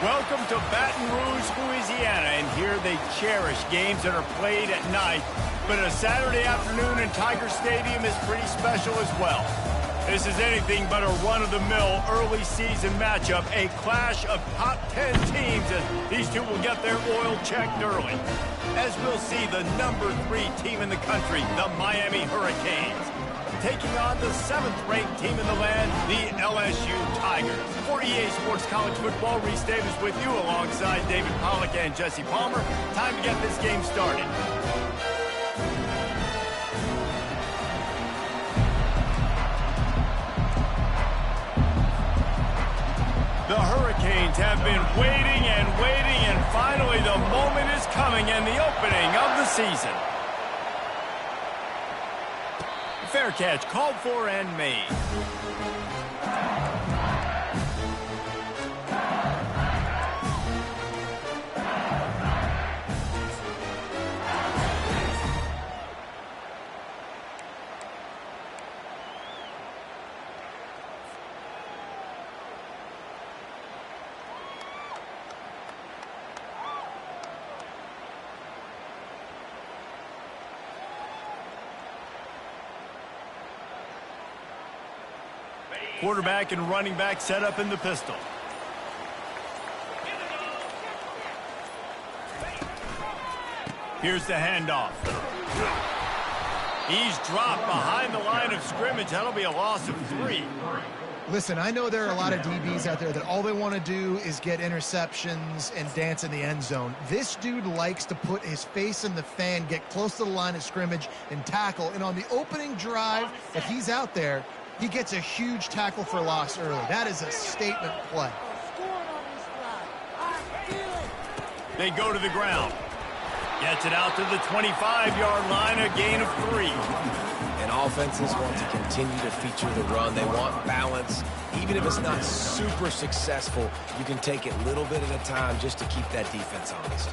Welcome to Baton Rouge, Louisiana, and here they cherish games that are played at night. But a Saturday afternoon in Tiger Stadium is pretty special as well. This is anything but a run-of-the-mill early season matchup, a clash of top 10 teams as these two will get their oil checked early. As we'll see, the number 3 team in the country, the Miami Hurricanes, taking on the 7th-ranked team in the land, the LSU Tigers. For EA Sports College Football, Reese Davis with you alongside David Pollack and Jesse Palmer. Time to get this game started. The Hurricanes have been waiting and finally the moment is coming and the opening of the season. Fair catch called for and made. Quarterback and running back set up in the pistol. Here's the handoff. He's dropped behind the line of scrimmage. That'll be a loss of 3. Listen, I know there are a lot of DBs out there that all they want to do is get interceptions and dance in the end zone. This dude likes to put his face in the fan, get close to the line of scrimmage, and tackle. And on the opening drive that he's out there, he gets a huge tackle for loss early. That is a statement play. They go to the ground. Gets it out to the 25-yard line, a gain of 3. And offenses want to continue to feature the run. They want balance. Even if it's not super successful, you can take it little bit at a time just to keep that defense honest.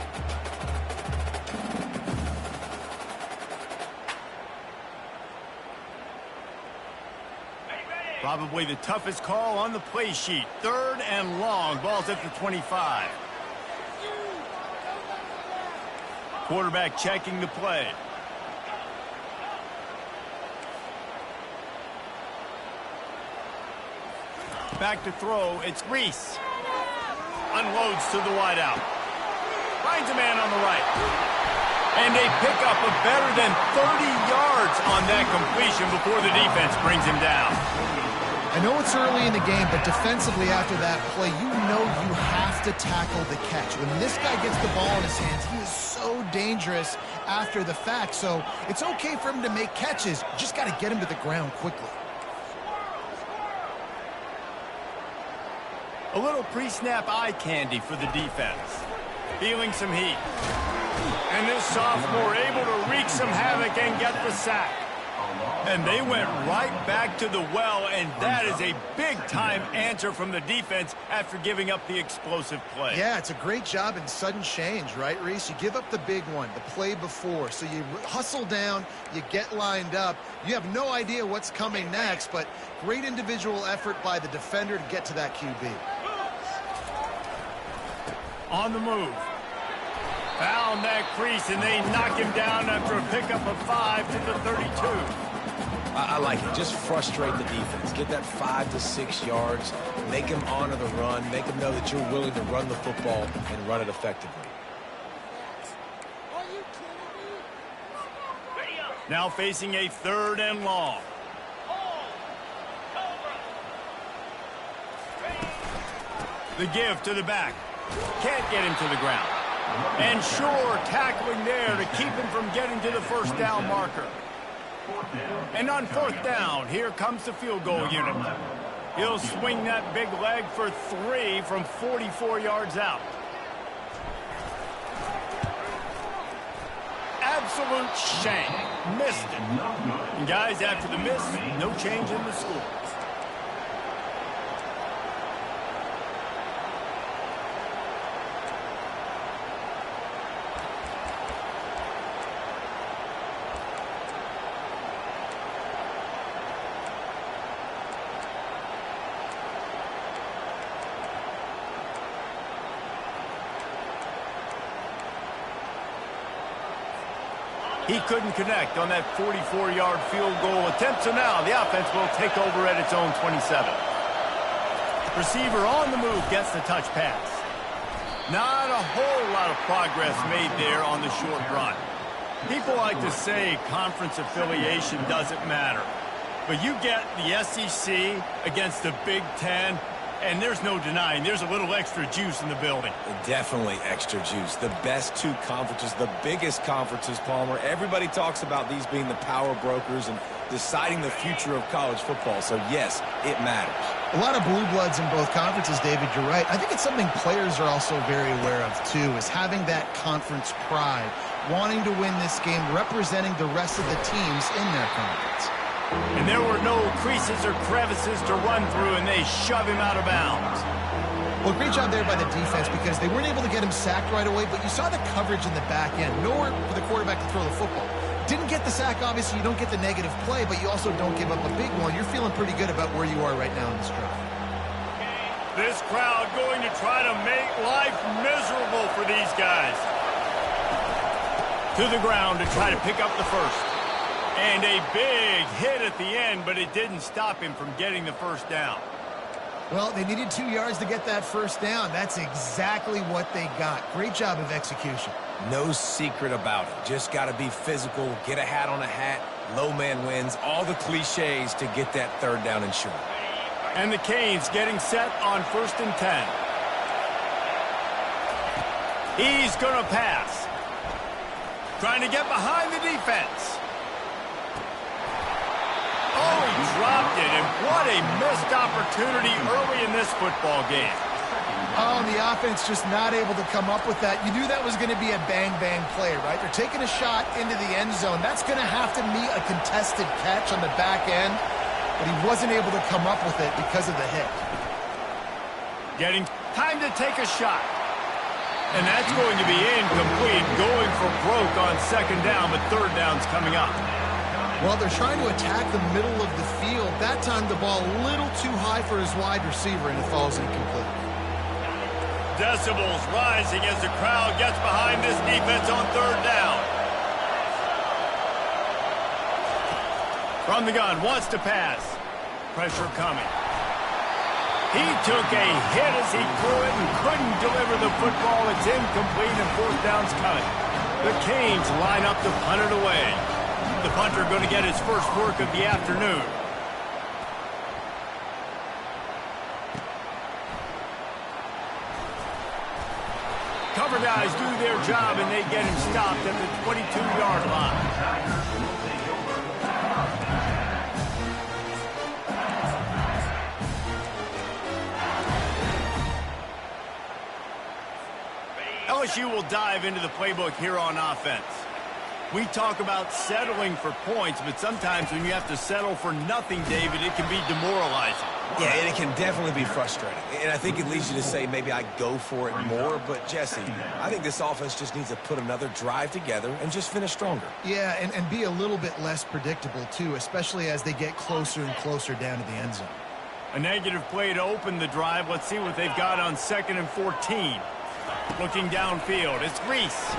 Probably the toughest call on the play sheet. 3rd and long. Ball's at the 25. Quarterback checking the play. Back to throw. It's Reese. Unloads to the wideout. Finds a man on the right. And they pick up a better than 30 yards on that completion before the defense brings him down. I know it's early in the game, but defensively after that play, you know you have to tackle the catch. When this guy gets the ball in his hands, he is so dangerous after the fact. So it's okay for him to make catches. You just got to get him to the ground quickly. A little pre-snap eye candy for the defense. Feeling some heat. And this sophomore able to wreak some havoc and get the sack. And they went right back to the well, and that is a big-time answer from the defense after giving up the explosive play. Yeah, it's a great job in sudden change, right, Reese? You give up the big one, the play before, so you hustle down, you get lined up. You have no idea what's coming next, but great individual effort by the defender to get to that QB. On the move. Found that crease, and they knock him down after a pickup of 5 to the 32. I like it. Just frustrate the defense. Get that 5 to 6 yards. Make them honor the run. Make them know that you're willing to run the football and run it effectively. Now facing a 3rd and long. The give to the back. Can't get him to the ground. And sure, tackling there to keep him from getting to the first down marker. And on 4th down, here comes the field goal unit. He'll swing that big leg for 3 from 44 yards out. Absolute shame. Missed it. And guys, after the miss, no change in the score. He couldn't connect on that 44-yard field goal attempt, so now the offense will take over at its own 27. Receiver on the move gets the touch pass. Not a whole lot of progress made there on the short run. People like to say conference affiliation doesn't matter. But you get the SEC against the Big Ten, and there's no denying there's a little extra juice in the building. Definitely extra juice. The best two conferences, the biggest conferences, Palmer. Everybody talks about these being the power brokers and deciding the future of college football. So, yes, it matters. A lot of blue bloods in both conferences, David, you're right. I think it's something players are also very aware of, too, is having that conference pride, wanting to win this game, representing the rest of the teams in their conference. And there were no creases or crevices to run through, and they shove him out of bounds. Well, great job there by the defense because they weren't able to get him sacked right away, but you saw the coverage in the back end. Nowhere for the quarterback to throw the football. Didn't get the sack, obviously. You don't get the negative play, but you also don't give up a big one. You're feeling pretty good about where you are right now in this drive. This crowd going to try to make life miserable for these guys. To the ground to try to pick up the first. And a big hit at the end, but it didn't stop him from getting the first down. Well, they needed 2 yards to get that first down. That's exactly what they got. Great job of execution. No secret about it. Just got to be physical, get a hat on a hat, low man wins, all the cliches to get that third down and short. And the Canes getting set on 1st and 10. He's going to pass. Trying to get behind the defense. Oh, he dropped it, and what a missed opportunity early in this football game. Oh, and the offense just not able to come up with that. You knew that was going to be a bang-bang play, right? They're taking a shot into the end zone. That's going to have to meet a contested catch on the back end, but he wasn't able to come up with it because of the hit. Getting time to take a shot. And that's going to be incomplete, going for broke on 2nd down, but 3rd down's coming up. Well, they're trying to attack the middle of the field. That time the ball a little too high for his wide receiver, and it falls incomplete. Decibels rising as the crowd gets behind this defense on 3rd down. From the gun, wants to pass. Pressure coming. He took a hit as he threw it and couldn't deliver the football. It's incomplete and 4th down's coming. The Canes line up to punt it away. The punter going to get his first work of the afternoon. Cover guys do their job, and they get him stopped at the 22-yard line. LSU will dive into the playbook here on offense. We talk about settling for points, but sometimes when you have to settle for nothing, David, it can be demoralizing. Yeah, and it can definitely be frustrating. And I think it leads you to say maybe I go for it more. But, Jesse, I think this offense just needs to put another drive together and just finish stronger. Yeah, and be a little bit less predictable, too, especially as they get closer and closer down to the end zone. A negative play to open the drive. Let's see what they've got on 2nd and 14. Looking downfield, it's Reese.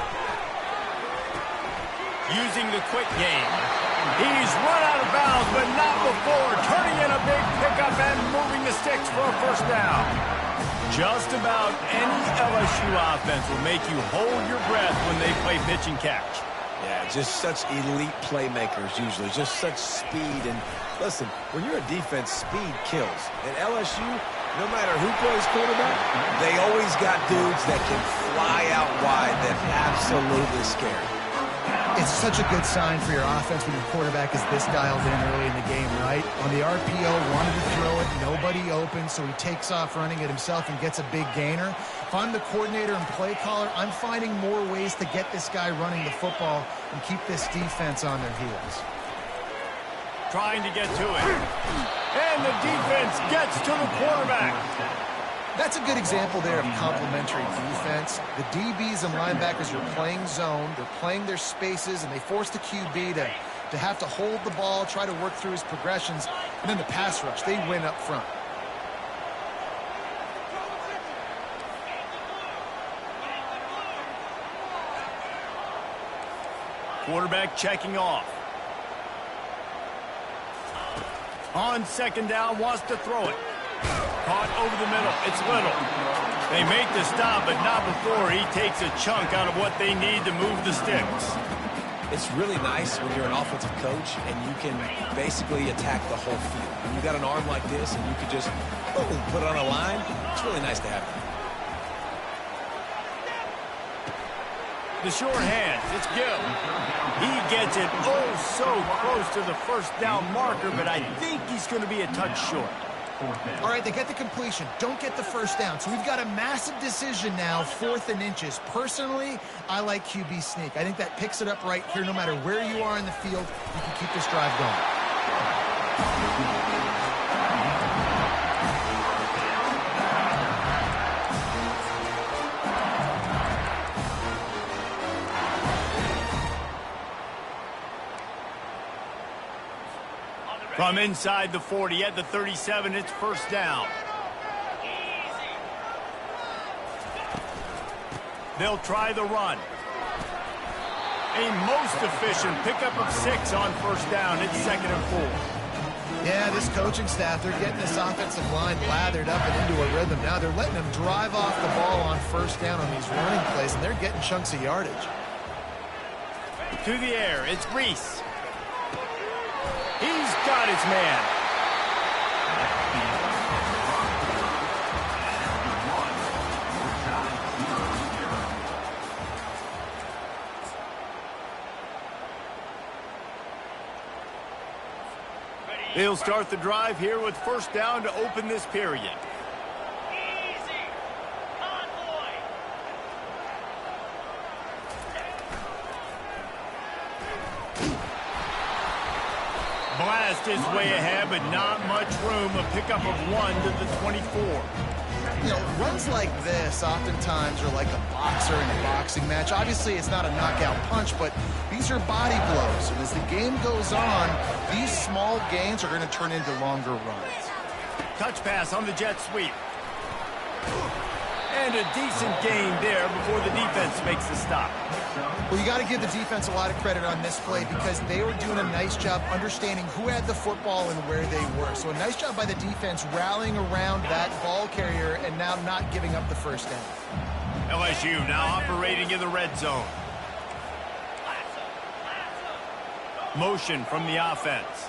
Using the quick game. He's run out of bounds, but not before. Turning in a big pickup and moving the sticks for a first down. Just about any LSU offense will make you hold your breath when they play pitch and catch. Yeah, just such elite playmakers usually. Just such speed. And listen, when you're a defense, speed kills. And LSU, no matter who plays quarterback, they always got dudes that can fly out wide that absolutely scare. It's such a good sign for your offense when your quarterback is this dialed in early in the game, right? On the RPO, wanted to throw it, nobody open, so he takes off running it himself and gets a big gainer. If I'm the coordinator and play caller, I'm finding more ways to get this guy running the football and keep this defense on their heels. Trying to get to it. And the defense gets to the quarterback. That's a good example there of complementary defense. The DBs and linebackers are playing zone, they're playing their spaces, and they force the QB to have to hold the ball, try to work through his progressions, and then the pass rush, they win up front. Quarterback checking off. On second down, wants to throw it. Caught over the middle. It's Little. They make the stop, but not before he takes a chunk out of what they need to move the sticks. It's really nice when you're an offensive coach and you can basically attack the whole field. When you got an arm like this and you could just boom, put it on a line, it's really nice to have that. The short hands, it's Gill. He gets it oh so close to the first down marker, but I think he's going to be a touch short. All right, they get the completion. Don't get the first down. So we've got a massive decision now, 4th and inches. Personally, I like QB sneak. I think that picks it up right here. No matter where you are in the field, you can keep this drive going. From inside the 40 at the 37, it's first down. They'll try the run. A most efficient pickup of 6 on first down. It's 2nd and 4. Yeah, this coaching staff, they're getting this offensive line lathered up and into a rhythm. Now they're letting them drive off the ball on first down on these running plays, and they're getting chunks of yardage. To the air, it's Reese. He's got his man. They'll start the drive here with first down to open this period. Blast his way ahead, but not much room. A pickup of 1 to the 24. You know, runs like this oftentimes are like a boxer in a boxing match. Obviously, it's not a knockout punch, but these are body blows. And as the game goes on, these small gains are going to turn into longer runs. Touch pass on the jet sweep. And a decent gain there before the defense makes the stop. Well, you got to give the defense a lot of credit on this play because they were doing a nice job understanding who had the football and where they were. So a nice job by the defense rallying around that ball carrier and now not giving up the first down. LSU now operating in the red zone. Motion from the offense.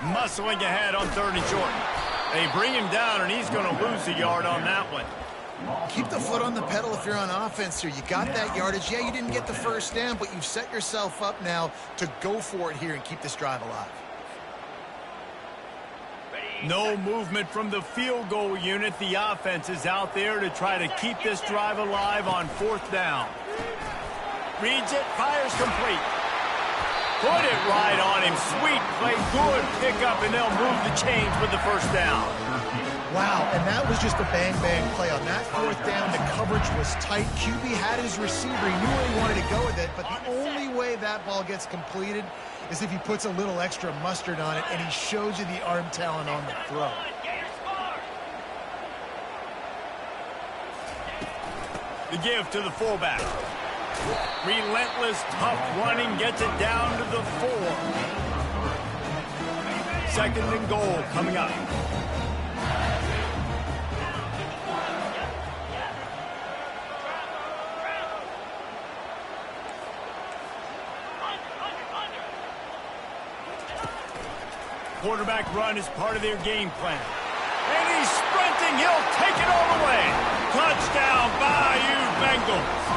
Muscling ahead on 3rd and short. They bring him down, and he's going to lose a yard on that one. Keep the foot on the pedal if you're on offense here. You got that yardage. Yeah, you didn't get the first down, but you've set yourself up now to go for it here and keep this drive alive. No movement from the field goal unit. The offense is out there to try to keep this drive alive on 4th down. Reads it, fires complete. Put it right on him. Sweet play, good pickup, and they'll move the chains with the first down. Wow, and that was just a bang-bang play. On that 4th down, the coverage was tight. QB had his receiver. He knew where he wanted to go with it, but the only way that ball gets completed is if he puts a little extra mustard on it, and he shows you the arm talent on the throw. The give to the fullback. Relentless, tough running gets it down to the 4. 2nd and goal coming up. Quarterback run is part of their game plan. And he's sprinting. He'll take it all the way. Touchdown, Bayou Bengals.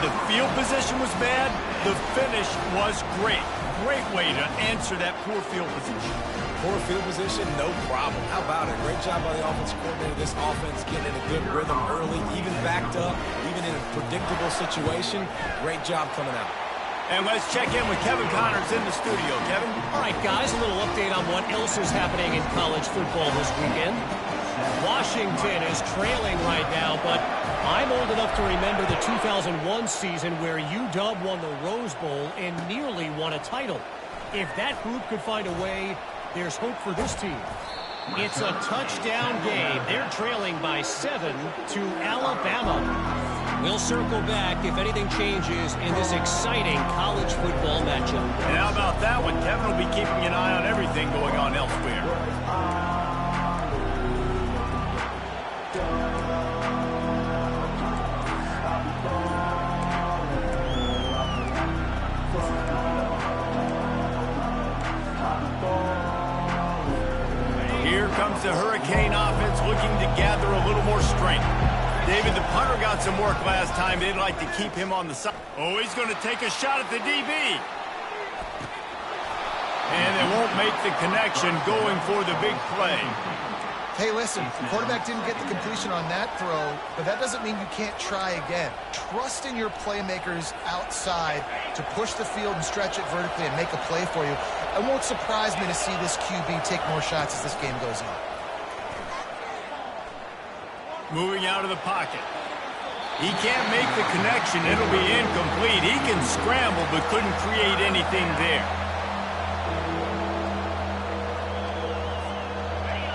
The field position was bad. The finish was great. Great way to answer that poor field position. Poor field position, no problem. How about it? Great job by the offensive coordinator. This offense getting in a good rhythm early, even backed up, even in a predictable situation. Great job coming out. And let's check in with Kevin Connors in the studio. Kevin? All right, guys, a little update on what else is happening in college football this weekend. Washington is trailing right now, but I'm old enough to remember the 2001 season where UW won the Rose Bowl and nearly won a title. If that group could find a way, there's hope for this team. It's a touchdown game. They're trailing by 7 to Alabama. We'll circle back if anything changes in this exciting college football matchup. And how about that one? Kevin will be keeping an eye on everything going on elsewhere. Here comes the Hurricane offense looking to gather a little more strength. David, the punter got some work last time. They'd like to keep him on the side. Oh, he's going to take a shot at the DB. And they won't make the connection going for the big play. Hey, listen, the quarterback didn't get the completion on that throw, but that doesn't mean you can't try again. Trust in your playmakers outside to push the field and stretch it vertically and make a play for you. It won't surprise me to see this QB take more shots as this game goes on. Moving out of the pocket. He can't make the connection. It'll be incomplete. He can scramble but couldn't create anything there.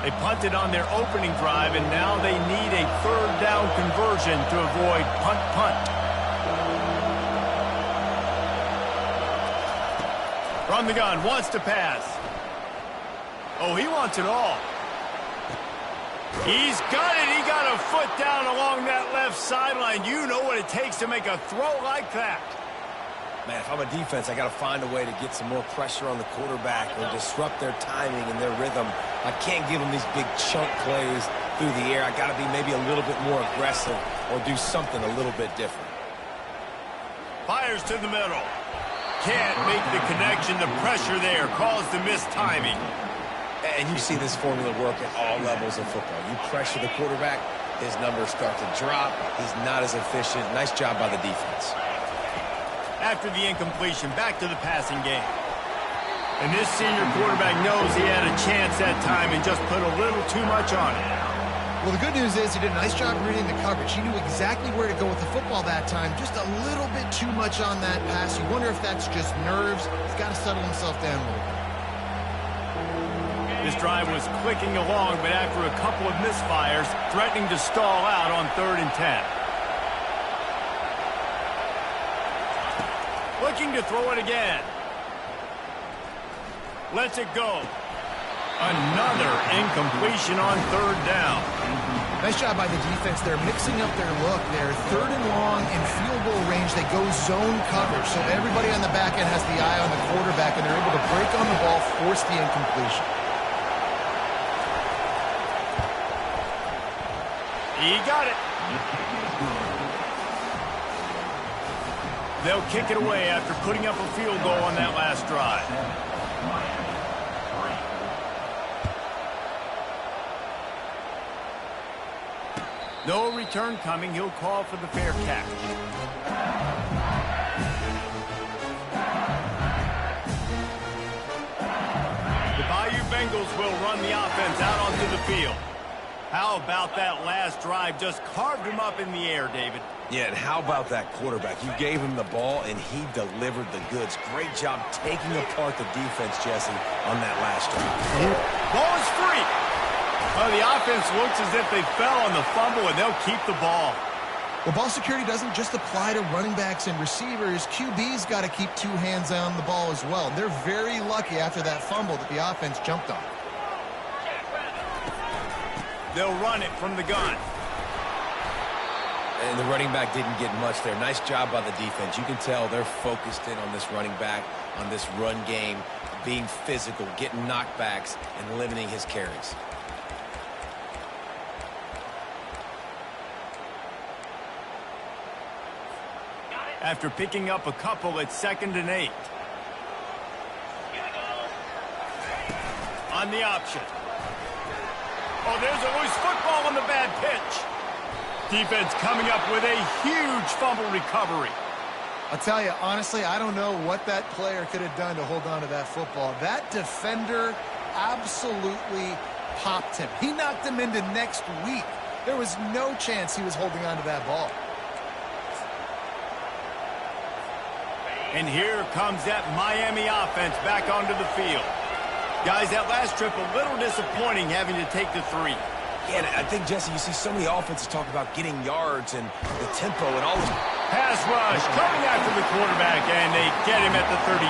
They punted on their opening drive, and now they need a third down conversion to avoid punt. From the gun, wants to pass. Oh, he wants it all. He's got it. He got a foot down along that left sideline. You know what it takes to make a throw like that. Man, if I'm a defense, I got to find a way to get some more pressure on the quarterback or disrupt their timing and their rhythm. I can't give them these big chunk plays through the air. I got to be maybe a little bit more aggressive or do something a little bit different. Fires to the middle. Can't make the connection. The pressure there caused the missed timing. And you see this formula work at all levels of football. You pressure the quarterback, his numbers start to drop. He's not as efficient. Nice job by the defense. After the incompletion, back to the passing game. And this senior quarterback knows he had a chance that time and just put a little too much on it. Well, the good news is he did a nice job reading the coverage. He knew exactly where to go with the football that time. Just a little bit too much on that pass. You wonder if that's just nerves. He's got to settle himself down a little bit. This drive was clicking along, but after a couple of misfires, threatening to stall out on 3rd and 10. Looking to throw it again. Lets it go. Another incompletion on 3rd down. Nice job by the defense. They're mixing up their look. They're 3rd and long in field goal range. They go zone coverage. So everybody on the back end has the eye on the quarterback, and they're able to break on the ball, force the incompletion. He got it. They'll kick it away after putting up a field goal on that last drive. No return coming. He'll call for the fair catch. The Bayou Bengals will run the offense out onto the field. How about that last drive? Just carved him up in the air, David. Yeah, and how about that quarterback? You gave him the ball, and he delivered the goods. Great job taking apart the defense, Jesse, on that last drive. Ball is free. Oh, the offense looks as if they fell on the fumble, and they'll keep the ball. Well, ball security doesn't just apply to running backs and receivers. QB's got to keep 2 hands on the ball as well. They're very lucky after that fumble that the offense jumped on. They'll run it from the gun. And the running back didn't get much there. Nice job by the defense. You can tell they're focused in on this running back, on this run game, being physical, getting knockbacks, and limiting his carries. After picking up a couple, it's 2nd and 8. On the option. Oh, there's a loose football on the bad pitch. Defense coming up with a huge fumble recovery. I'll tell you, honestly, I don't know what that player could have done to hold on to that football. That defender absolutely popped him. He knocked him into next week. There was no chance he was holding on to that ball. And here comes that Miami offense back onto the field. Guys, that last trip a little disappointing having to take the 3. Yeah, and I think, Jesse, you see so many offenses talk about getting yards and the tempo and all this. Pass rush coming after the quarterback, and they get him at the 32.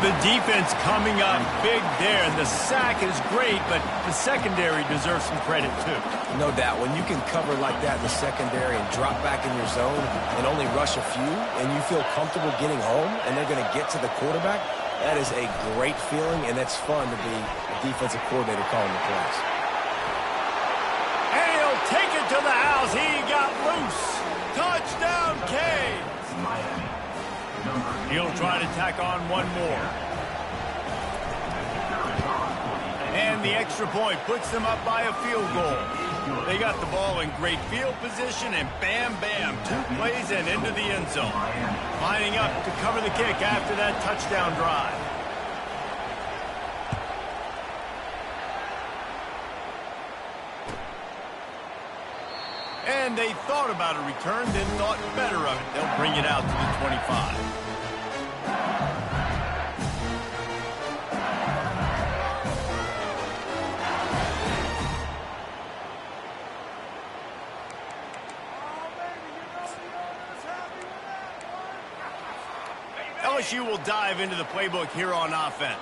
The defense coming up big there. The sack is great, but the secondary deserves some credit, too. No doubt. When you can cover like that in the secondary and drop back in your zone and only rush a few, and you feel comfortable getting home, and they're going to get to the quarterback, that is a great feeling, and it's fun to be a defensive coordinator calling the plays. And he'll take it to the house. He got loose. Touchdown, Canes. He'll try to tack on one more. And the extra point puts them up by a field goal. They got the ball in great field position, and bam, bam, 2 plays and into the end zone. Lining up to cover the kick after that touchdown drive. And they thought about a return, then thought better of it. They'll bring it out to the 25. LSU will dive into the playbook here on offense.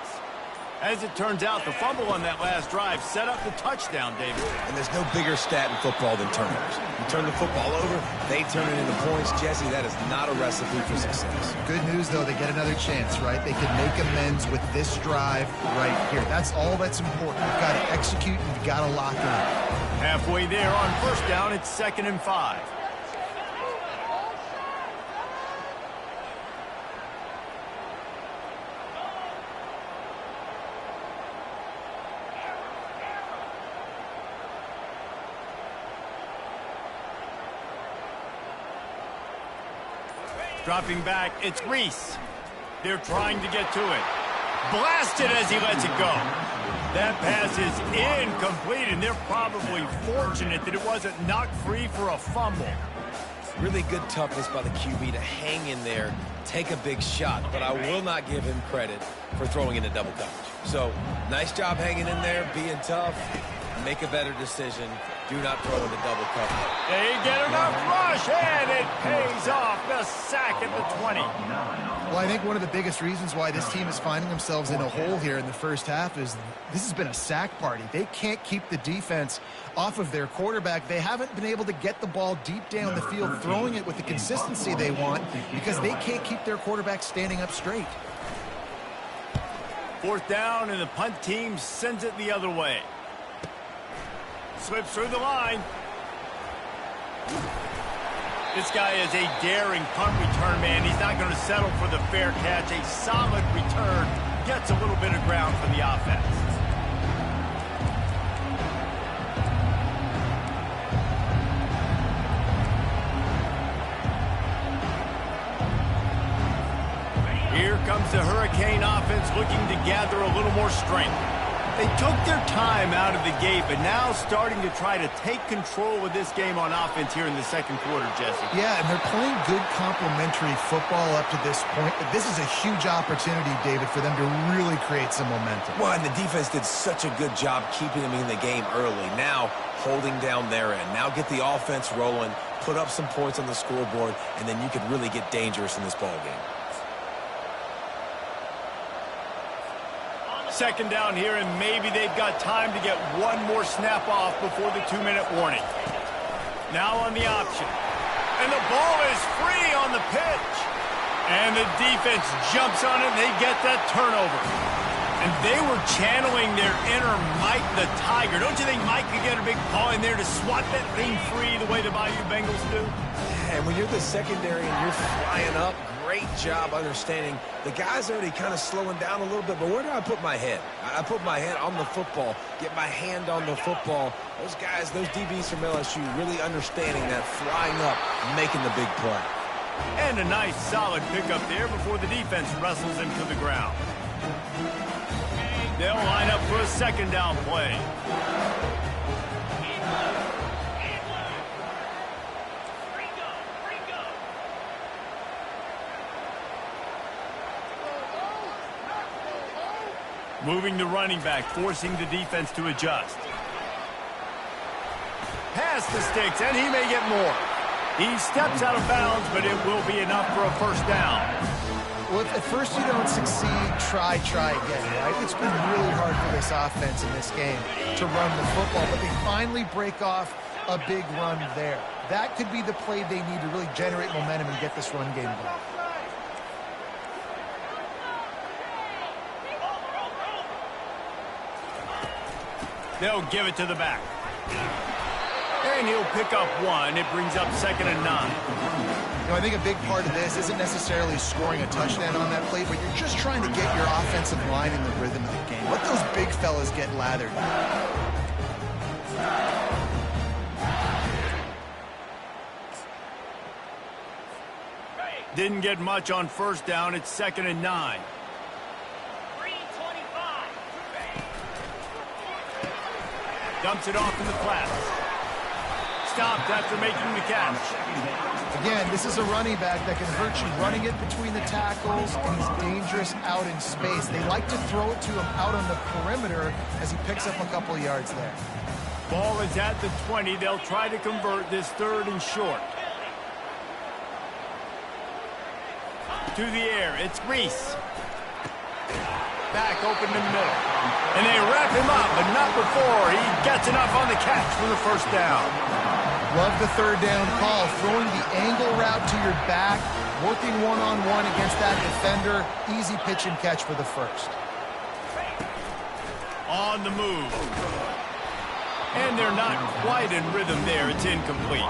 As it turns out, the fumble on that last drive set up the touchdown, David. And there's no bigger stat in football than turnovers. You turn the football over, they turn it into points. Jesse, that is not a recipe for success. Good news, though, they get another chance, right? They can make amends with this drive right here. That's all that's important. You've got to execute, and you've got to lock in. Halfway there on first down, it's 2nd and 5. Dropping back, it's Reese. They're trying to get to it. Blasted as he lets it go. That pass is incomplete, and they're probably fortunate that it wasn't knocked free for a fumble. Really good toughness by the QB to hang in there, take a big shot, but I will not give him credit for throwing into double coverage. So, nice job hanging in there, being tough. Make a better decision. Do not throw into double coverage. They get enough rush, and it pays off. The sack at the 20. Well, I think one of the biggest reasons why this team is finding themselves in a hole here in the first half is this has been a sack party. They can't keep the defense off of their quarterback. They haven't been able to get the ball deep down the field, throwing it with the consistency they want because they can't keep their quarterback standing up straight. 4th down, and the punt team sends it the other way. Slips through the line. This guy is a daring punt return man. He's not going to settle for the fair catch. A solid return. Gets a little bit of ground from the offense. Here comes the Hurricane offense looking to gather a little more strength. They took their time out of the gate, but now starting to try to take control of this game on offense here in the 2nd quarter, Jesse. Yeah, and they're playing good complementary football up to this point, but this is a huge opportunity, David, for them to really create some momentum. Well, and the defense did such a good job keeping them in the game early. Now, holding down their end. Now get the offense rolling, put up some points on the scoreboard, and then you could really get dangerous in this ball game. 2nd down here, and maybe they've got time to get one more snap off before the 2-minute warning. Now on the option. And the ball is free on the pitch. And the defense jumps on it, and they get that turnover. And they were channeling their inner Mike the Tiger. Don't you think Mike could get a big paw in there to swat that thing free the way the Bayou Bengals do? And when you're the secondary and you're flying up, great job understanding the guy's already kind of slowing down a little bit, but where do I put my head? I put my head on the football, get my hand on the football. Those guys, those DBs from LSU really understanding that, flying up, making the big play. And a nice solid pickup there before the defense wrestles him to the ground. They'll line up for a 2nd down play. Moving the running back, forcing the defense to adjust. Pass the sticks, and he may get more. He steps out of bounds, but it will be enough for a first down. Well, if at first you don't succeed, try again, right? It's been really hard for this offense in this game to run the football, but they finally break off a big run there. That could be the play they need to really generate momentum and get this run game going. They'll give it to the back. And he'll pick up one. It brings up 2nd and 9. You know, I think a big part of this isn't necessarily scoring a touchdown on that play, but you're just trying to get your offensive line in the rhythm of the game. Let those big fellas get lathered. Didn't get much on first down. It's 2nd and 9. Dumps it off in the flats. Stopped after making the catch. Again, this is a running back that can hurt you running it between the tackles, and he's dangerous out in space. They like to throw it to him out on the perimeter as he picks up a couple of yards there. Ball is at the 20. They'll try to convert this 3rd and short. To the air, it's Reese. Back open in the middle. And they wrap him up, but not before he gets enough on the catch for the first down. Love the 3rd down call. Throwing the angle route to your back, working one-on-one against that defender. Easy pitch and catch for the first. On the move. And they're not quite in rhythm there. It's incomplete.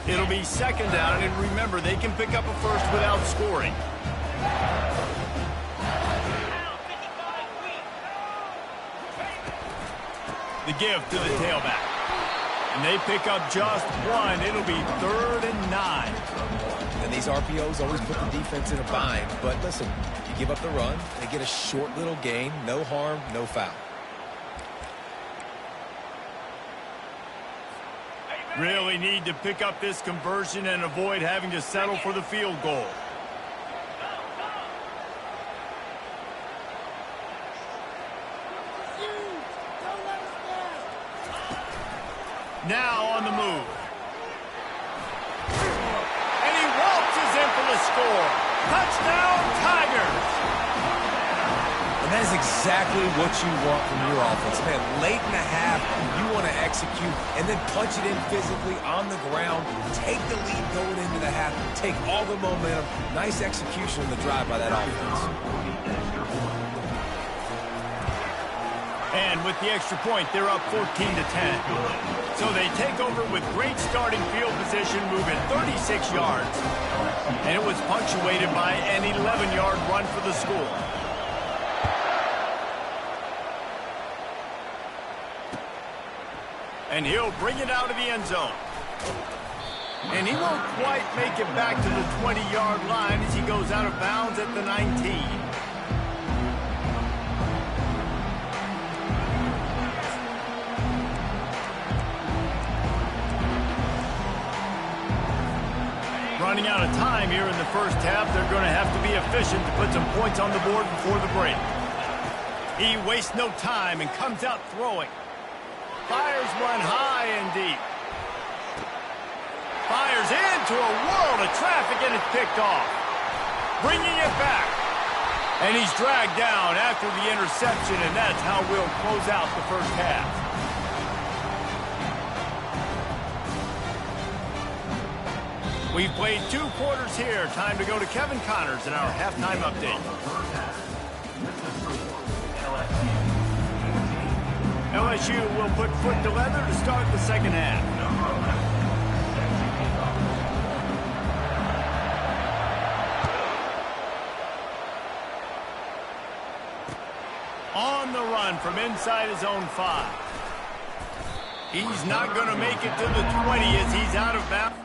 It'll be 2nd down, and remember, they can pick up a first without scoring. The give to the tailback. And they pick up just one. It'll be 3rd and 9. And these RPOs always put the defense in a bind. But listen, you give up the run, they get a short little gain, no harm, no foul. Really need to pick up this conversion and avoid having to settle for the field goal. Now on the move. And he waltzes in for the score. Touchdown, Tigers! And that is exactly what you want from your offense. Man, late in the half, you want to execute and then punch it in physically on the ground. Take the lead going into the half. Take all the momentum. Nice execution on the drive by that offense. And with the extra point, they're up 14-10. So they take over with great starting field position, moving 36 yards. And it was punctuated by an 11-yard run for the score. And he'll bring it out of the end zone. And he won't quite make it back to the 20-yard line as he goes out of bounds at the 19. Running out of time here in the first half. They're going to have to be efficient to put some points on the board before the break. He wastes no time and comes out throwing. Fires one high and deep. Fires into a world of traffic, and it's picked off. Bringing it back. And he's dragged down after the interception, and that's how we'll close out the first half. We've played 2 quarters here. Time to go to Kevin Connors in our halftime update. LSU will put foot to leather to start the second half. On the run from inside his own 5. He's not going to make it to the 20 as he's out of bounds.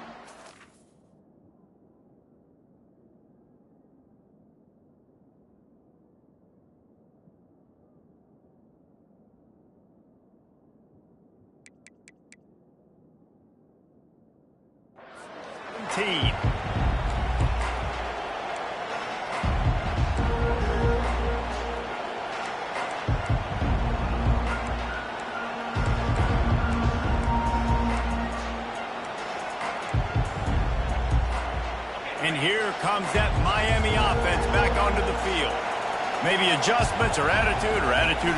And here comes that Miami offense back onto the field. Maybe adjustments or attitude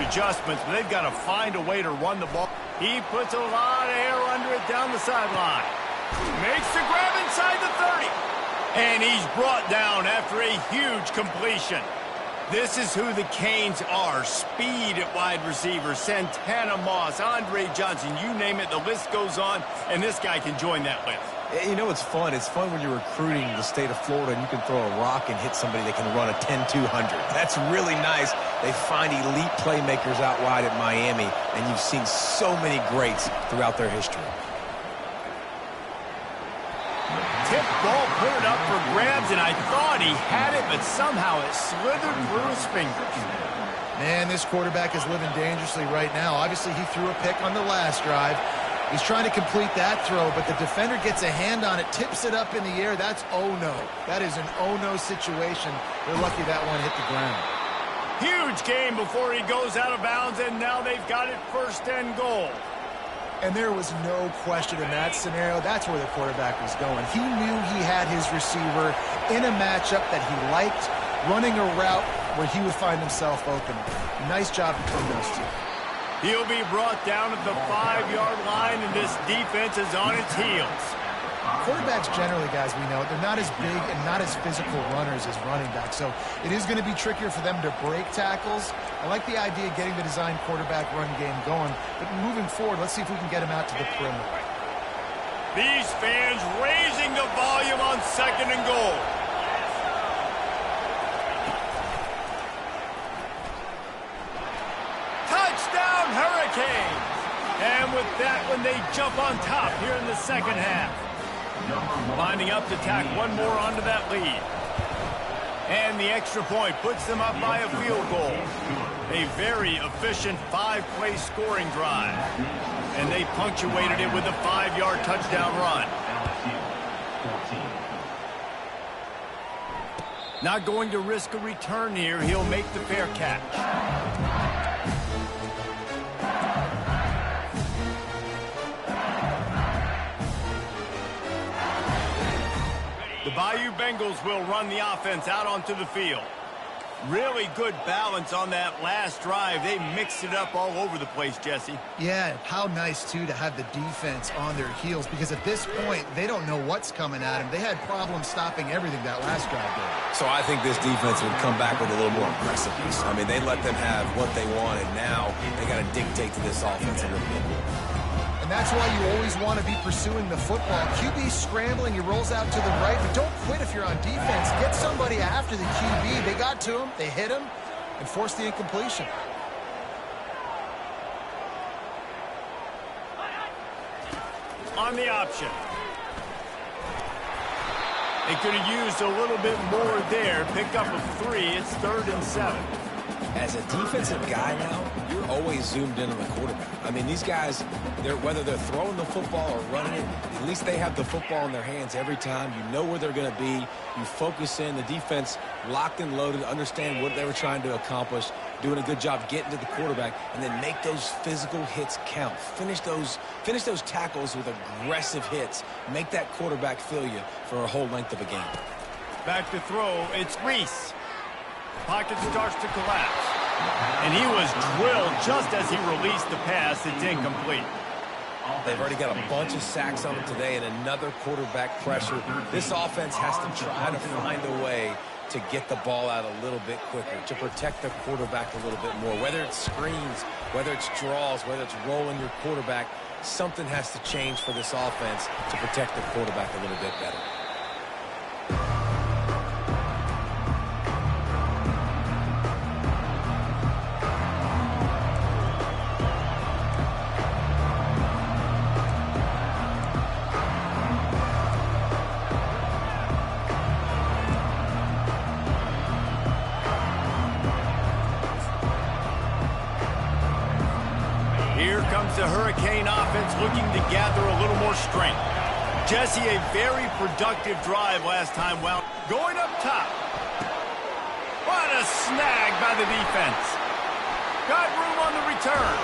adjustments, but they've got to find a way to run the ball. He puts a lot of air under it down the sideline. Makes the grab inside the 30. And he's brought down after a huge completion. This is who the Canes are. Speed at wide receiver. Santana Moss, Andre Johnson, you name it, the list goes on, and this guy can join that list. You know, it's fun. It's fun when you're recruiting the state of Florida and you can throw a rock and hit somebody that can run a 10-200. That's really nice. They find elite playmakers out wide at Miami, and you've seen so many greats throughout their history. Tip ball, put it up for grabs, and I thought he had it, but somehow it slithered through his fingers. Man, this quarterback is living dangerously right now. Obviously, he threw a pick on the last drive. He's trying to complete that throw, but the defender gets a hand on it, tips it up in the air. That's oh-no. That is an oh-no situation. They're lucky that one hit the ground. Huge game before he goes out of bounds, and now they've got it 1st and goal. And there was no question in that scenario. That's where the quarterback was going. He knew he had his receiver in a matchup that he liked, running a route where he would find himself open. Nice job between those two. He'll be brought down at the 5-yard line, and this defense is on its heels. Quarterbacks generally, guys, we know, they're not as big and not as physical runners as running backs, so it is going to be trickier for them to break tackles. I like the idea of getting the design quarterback run game going, but moving forward, let's see if we can get him out to the perimeter. These fans raising the volume on 2nd and goal. Touchdown, Hurricanes! And with that one, they jump on top here in the 2nd half. Lining up to tack one more onto that lead. And the extra point puts them up by a field goal. A very efficient 5-play scoring drive. And they punctuated it with a 5-yard touchdown run. Not going to risk a return here. He'll make the fair catch. The Bayou Bengals will run the offense out onto the field. Really good balance on that last drive. They mixed it up all over the place, Jesse. Yeah, how nice, too, to have the defense on their heels, because at this point, they don't know what's coming at them. They had problems stopping everything that last drive did. So I think this defense would come back with a little more aggressiveness. I mean, they let them have what they wanted. Now they got to dictate to this offense a little bit. And that's why you always want to be pursuing the football. QB scrambling, he rolls out to the right, but don't quit if you're on defense. Get somebody after the QB. They got to him, they hit him, and forced the incompletion. On the option. They could have used a little bit more there. Pick up a 3. It's 3rd and 7. As a defensive guy now, you're always zoomed in on the quarterback. I mean, these guys, whether they're throwing the football or running it, at least they have the football in their hands every time. You know where they're going to be. You focus in. The defense locked and loaded, understand what they were trying to accomplish, doing a good job getting to the quarterback, and then make those physical hits count. Finish those tackles with aggressive hits. Make that quarterback feel you for a whole length of a game. Back to throw. It's Reese. Pocket starts to collapse. And he was drilled just as he released the pass. It's incomplete. They've already got a bunch of sacks on them today and another quarterback pressure. This offense has to try to find a way to get the ball out a little bit quicker, to protect the quarterback a little bit more. Whether it's screens, whether it's draws, whether it's rolling your quarterback, something has to change for this offense to protect the quarterback a little bit better. The Hurricane offense looking to gather a little more strength. Jesse, a very productive drive last time. Well, going up top. What a snag by the defense. Got room on the return.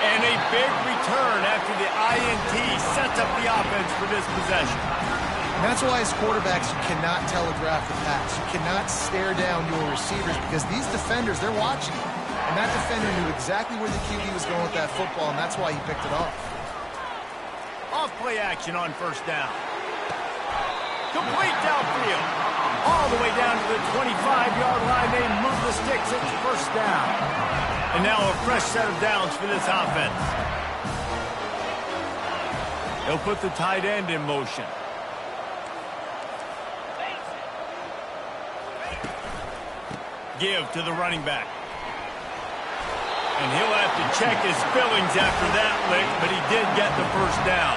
And a big return after the INT sets up the offense for this possession. And that's why as quarterbacks, you cannot telegraph the pass. You cannot stare down your receivers because these defenders, they're watching you. And that defender knew exactly where the QB was going with that football, and that's why he picked it off. Off play action on first down. Complete downfield. All the way down to the 25-yard line. They move the sticks. It's first down. And now a fresh set of downs for this offense. They'll put the tight end in motion. Give to the running back. And he'll have to check his fillings after that lick, but he did get the first down.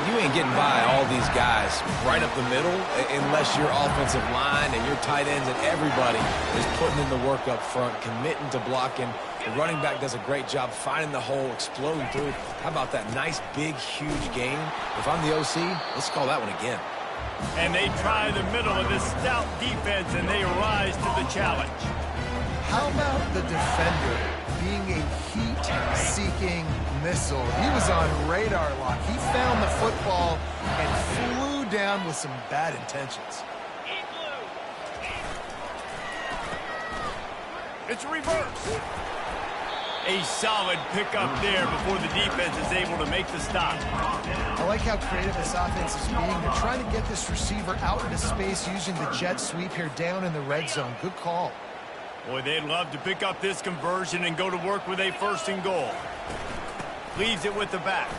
You ain't getting by all these guys right up the middle unless your offensive line and your tight ends and everybody is putting in the work up front, committing to blocking. The running back does a great job finding the hole, exploding through. How about that nice, big, huge game? If I'm the OC, let's call that one again. And they try the middle of this stout defense, and they rise to the challenge. How about the defender being a heat-seeking missile? He was on radar lock. He found the football and flew down with some bad intentions. It's a reverse. A solid pickup there before the defense is able to make the stop. I like how creative this offense is being. They're trying to get this receiver out into space using the jet sweep here down in the red zone. Good call. Boy, they'd love to pick up this conversion and go to work with a first and goal. Leaves it with the back.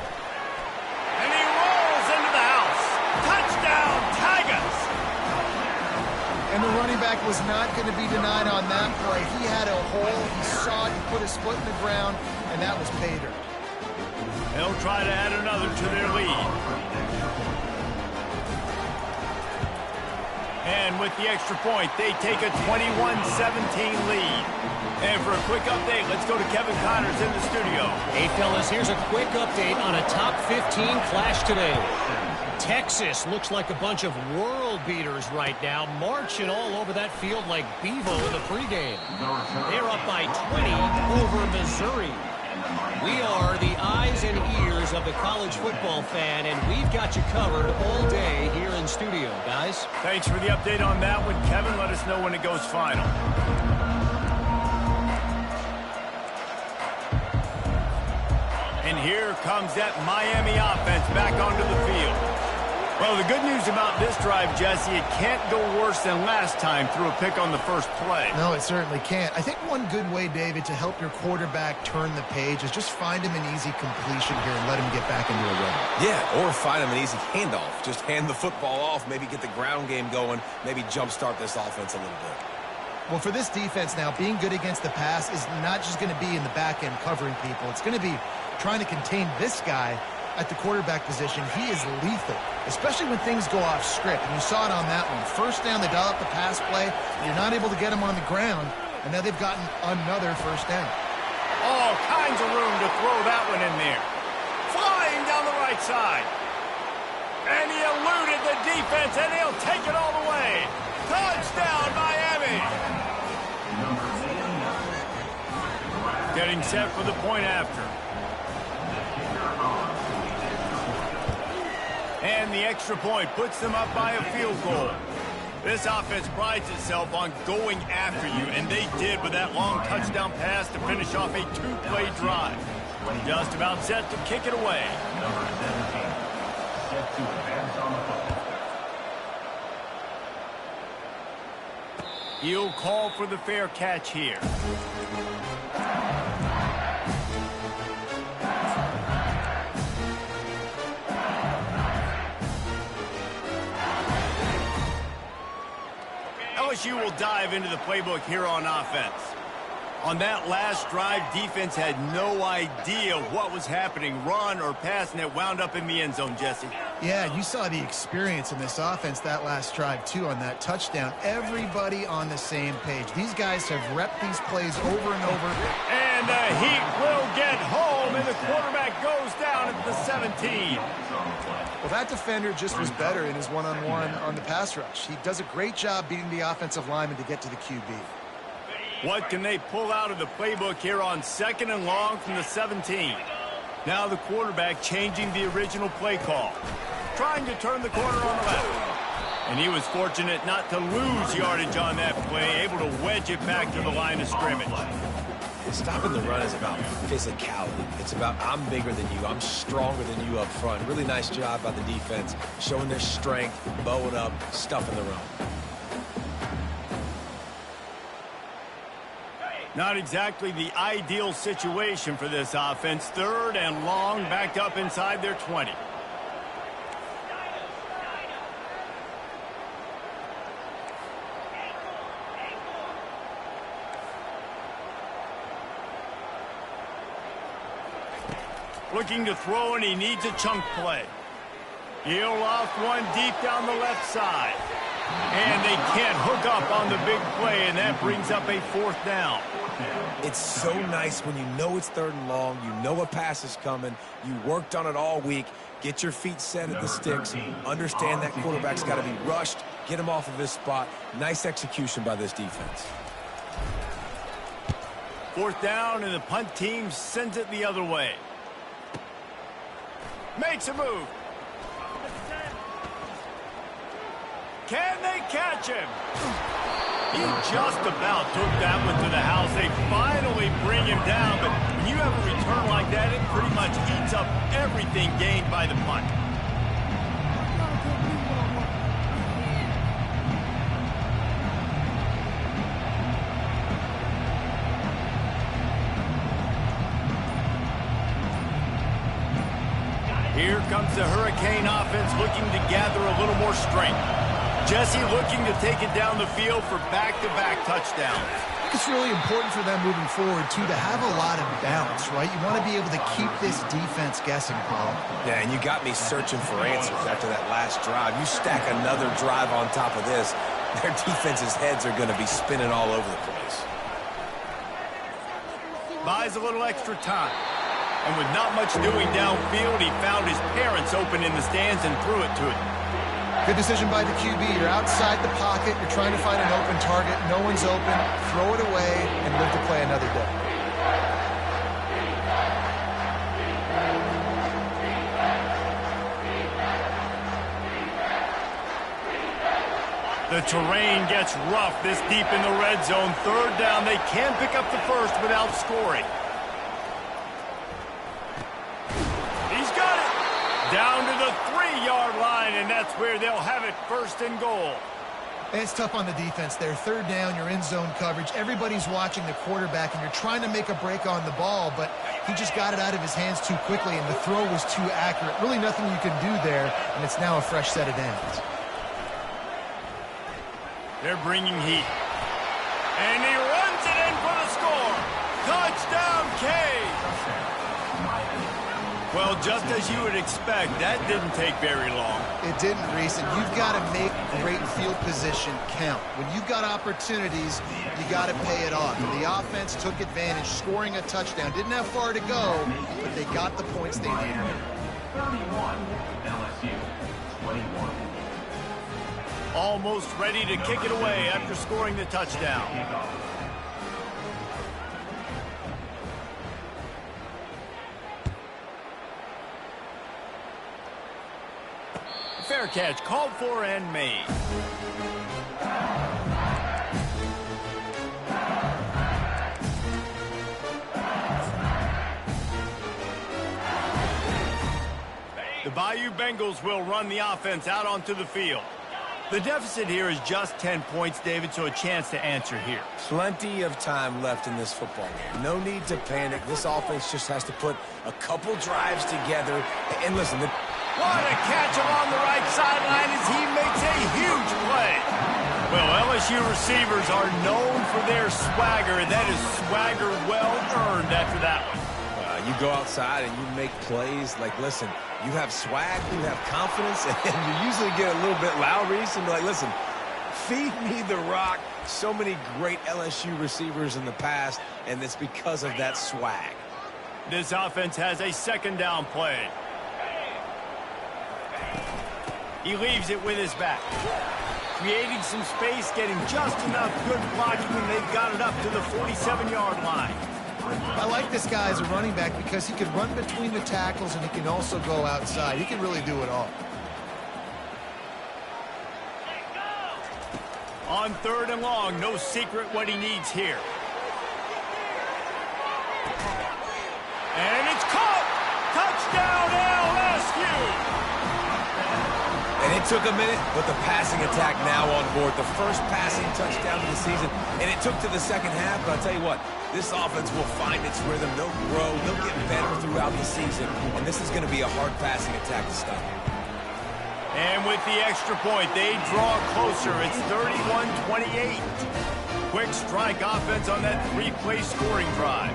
And he rolls into the house. Touchdown, Tigers! And the running back was not going to be denied on that play. He had a hole. He saw it. He put his foot in the ground, and that was pay dirt. They'll try to add another to their lead. And with the extra point, they take a 21-17 lead. And for a quick update, let's go to Kevin Connors in the studio. Hey, fellas, here's a quick update on a top 15 clash today. Texas looks like a bunch of world beaters right now, marching all over that field like Bevo in the pregame. They're up by 20 over Missouri. We are the eyes and ears of the college football fan, and we've got you covered all day here in studio, guys. Thanks for the update on that one, Kevin. Let us know when it goes final. And here comes that Miami offense back onto the field. Well, the good news about this drive, Jesse, it can't go worse than last time through a pick on the first play. No, it certainly can't. I think one good way, David, to help your quarterback turn the page is just find him an easy completion here and let him get back into a rhythm. Yeah, or find him an easy handoff. Just hand the football off, maybe get the ground game going, maybe jumpstart this offense a little bit. Well, for this defense now, being good against the pass is not just going to be in the back end covering people. It's going to be trying to contain this guy at the quarterback position. He is lethal, especially when things go off script. And you saw it on that one. First down, they dial up the pass play. You're not able to get him on the ground, and now they've gotten another first down. All kinds of room to throw that one in there. Flying down the right side. And he eluded the defense, and he'll take it all the way. Touchdown, Miami! Getting set for the point after. And the extra point puts them up by a field goal. This offense prides itself on going after you, and they did with that long touchdown pass to finish off a two-play drive. Just about set to kick it away. He'll call for the fair catch here. LSU will dive into the playbook here on offense. On that last drive, defense had no idea what was happening, run or pass, and it wound up in the end zone, Jesse. Yeah, you saw the experience in this offense that last drive, too, on that touchdown. Everybody on the same page. These guys have repped these plays over and over. And the Heat will get home, and the quarterback goes down at the 17. Well, that defender just was better in his one-on-one on the pass rush. He does a great job beating the offensive lineman to get to the QB. What can they pull out of the playbook here on 2nd and long from the 17? Now the quarterback changing the original play call. trying to turn the corner on the left. And he was fortunate not to lose yardage on that play, able to wedge it back to the line of scrimmage. Stopping the run is about physicality. It's about I'm bigger than you, I'm stronger than you up front. Really nice job by the defense, showing their strength, bowing up, stuffing the run. Not exactly the ideal situation for this offense. 3rd and long, backed up inside their 20. Looking to throw, and he needs a chunk play. He'll off one deep down the left side. And they can't hook up on the big play, and that brings up a 4th down. It's so nice when you know it's 3rd and long, you know a pass is coming, you worked on it all week, get your feet set at the sticks, understand that quarterback's got to be rushed, get him off of his spot. Nice execution by this defense. 4th down, and the punt team sends it the other way. Makes a move. Can they catch him? He just about took that one to the house. They finally bring him down, but when you have a return like that, it pretty much eats up everything gained by the punt. Here comes the Hurricane offense looking to gather a little more strength. Jesse looking to take it down the field for back-to-back touchdowns. I think it's really important for them moving forward, too, to have a lot of bounce, right? You want to be able to keep this defense guessing, Paul. Yeah, and you got me searching for answers after that last drive. You stack another drive on top of this, their defense's heads are going to be spinning all over the place. Buys a little extra time. And with not much doing downfield, he found his parents open in the stands and threw it to him. Good decision by the QB. You're outside the pocket. You're trying to find an open target. No one's open. Throw it away and live to play another day. The terrain gets rough this deep in the red zone. 3rd down. They can pick up the first without scoring. He's got it. Down to the 3-yard line, and that's where they'll have it 1st and goal. It's tough on the defense there. 3rd down, you're in zone coverage. Everybody's watching the quarterback, and you're trying to make a break on the ball, but he just got it out of his hands too quickly, and the throw was too accurate. Really nothing you can do there, and it's now a fresh set of downs. They're bringing heat. And he runs it in for the score. Touchdown, Cade. Well, just as you would expect, that didn't take very long. It didn't, Reese, and you've got to make great field position count. When you've got opportunities, you got to pay it off. And the offense took advantage, scoring a touchdown. Didn't have far to go, but they got the points they needed. 31, LSU, 21. Almost ready to kick it away after scoring the touchdown. Fair catch, called for and made. The Bayou Bengals will run the offense out onto the field. The deficit here is just 10 points, David, so a chance to answer here. Plenty of time left in this football game. No need to panic. This offense just has to put a couple drives together. And listen, what a catch along the right sideline as he makes a huge play. Well, LSU receivers are known for their swagger, and that is swagger well earned after that one. you go outside and you make plays. Like, listen, you have swag, you have confidence, and you usually get a little bit loud, Reese, and be like, listen, feed me the rock. So many great LSU receivers in the past, and it's because of that swag. This offense has a second down play. He leaves it with his back. Creating some space, getting just enough good blocking, and they've got it up to the 47-yard line. I like this guy as a running back because he can run between the tackles and he can also go outside. He can really do it all. On 3rd and long, no secret what he needs here. And it's caught! Touchdown, LSU! And it took a minute, but the passing attack now on board. The first passing touchdown of the season, and it took to the second half, but I'll tell you what, this offense will find its rhythm. They'll grow. They'll get better throughout the season, and this is going to be a hard passing attack to stop. And with the extra point, they draw closer. It's 31-28. Quick strike offense on that 3-play scoring drive.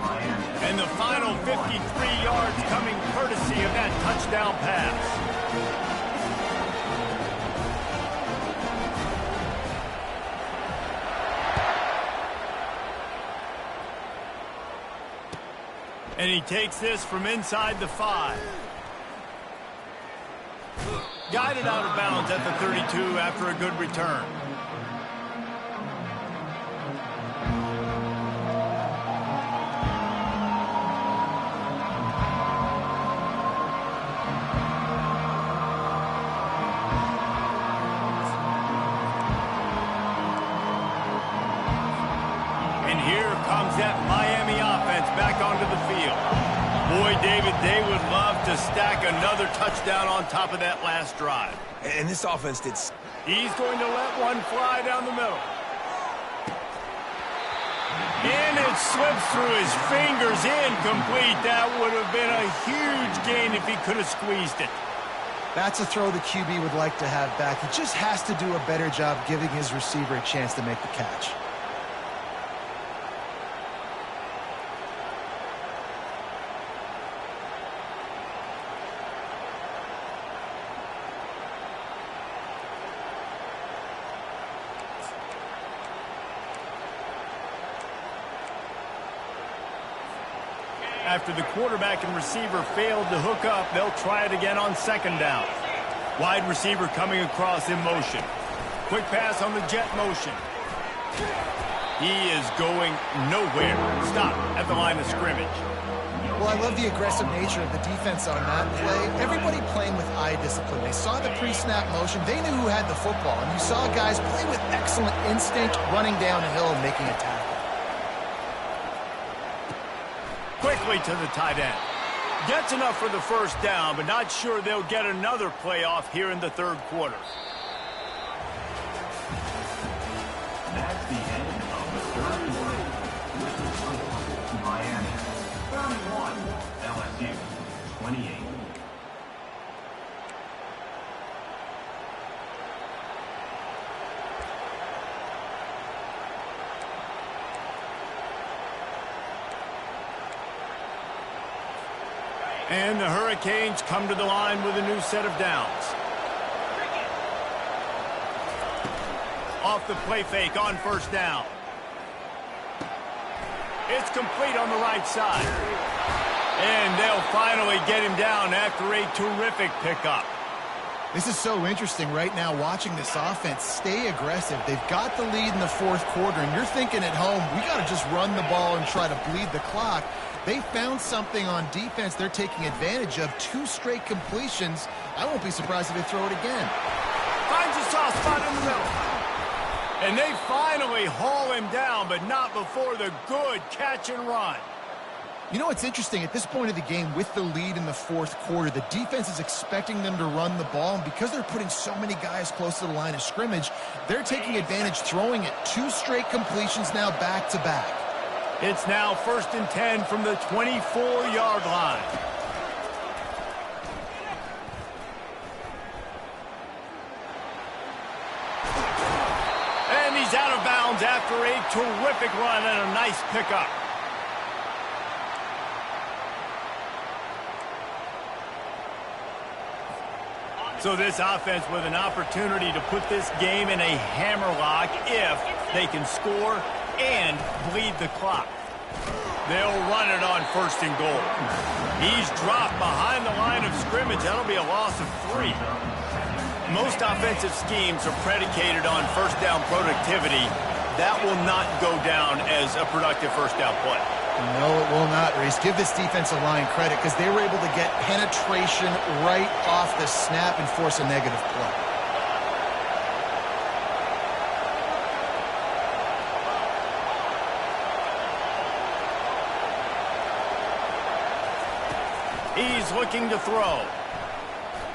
And the final 53 yards coming courtesy of that touchdown pass. And he takes this from inside the 5. Guided out of bounds at the 32 after a good return. And here comes that Miami offense back onto the field. Boy, David, they would love to stack another touchdown on top of that last drive. And this offense did. He's going to let one fly down the middle. And it slips through his fingers, incomplete. That would have been a huge gain if he could have squeezed it. That's a throw the QB would like to have back. He just has to do a better job giving his receiver a chance to make the catch. After the quarterback and receiver failed to hook up, they'll try it again on 2nd down. Wide receiver coming across in motion. Quick pass on the jet motion. He is going nowhere. Stop at the line of scrimmage. Well, I love the aggressive nature of the defense on that play. Everybody playing with eye discipline. They saw the pre-snap motion. They knew who had the football. And you saw guys play with excellent instinct, running down a hill and making a tackle. Quickly to the tight end. Gets enough for the 1st down, but not sure they'll get another playoff here in the 3rd quarter. That's the end of the 3rd quarter. With the score, Miami 31, LSU 28. And the Hurricanes come to the line with a new set of downs. Off the play fake on 1st down. It's complete on the right side. And they'll finally get him down after a terrific pickup. This is so interesting right now watching this offense stay aggressive. They've got the lead in the 4th quarter, and you're thinking at home, we got to just run the ball and try to bleed the clock. They found something on defense they're taking advantage of. 2 straight completions. I won't be surprised if they throw it again. Finds a soft spot in the middle. And they finally haul him down, but not before the good catch and run. You know what's interesting? At this point of the game, with the lead in the 4th quarter, the defense is expecting them to run the ball, and because they're putting so many guys close to the line of scrimmage, they're taking advantage, throwing it. 2 straight completions now back-to-back. It's now 1st and 10 from the 24-yard line. And he's out of bounds after a terrific run and a nice pickup. So this offense with an opportunity to put this game in a hammerlock if they can score and bleed the clock. They'll run it on 1st and goal. He's dropped behind the line of scrimmage. That'll be a loss of 3. Most offensive schemes are predicated on 1st down productivity. That will not go down as a productive 1st down play. No, it will not, Reese. Give this defensive line credit because they were able to get penetration right off the snap and force a negative play. He's looking to throw.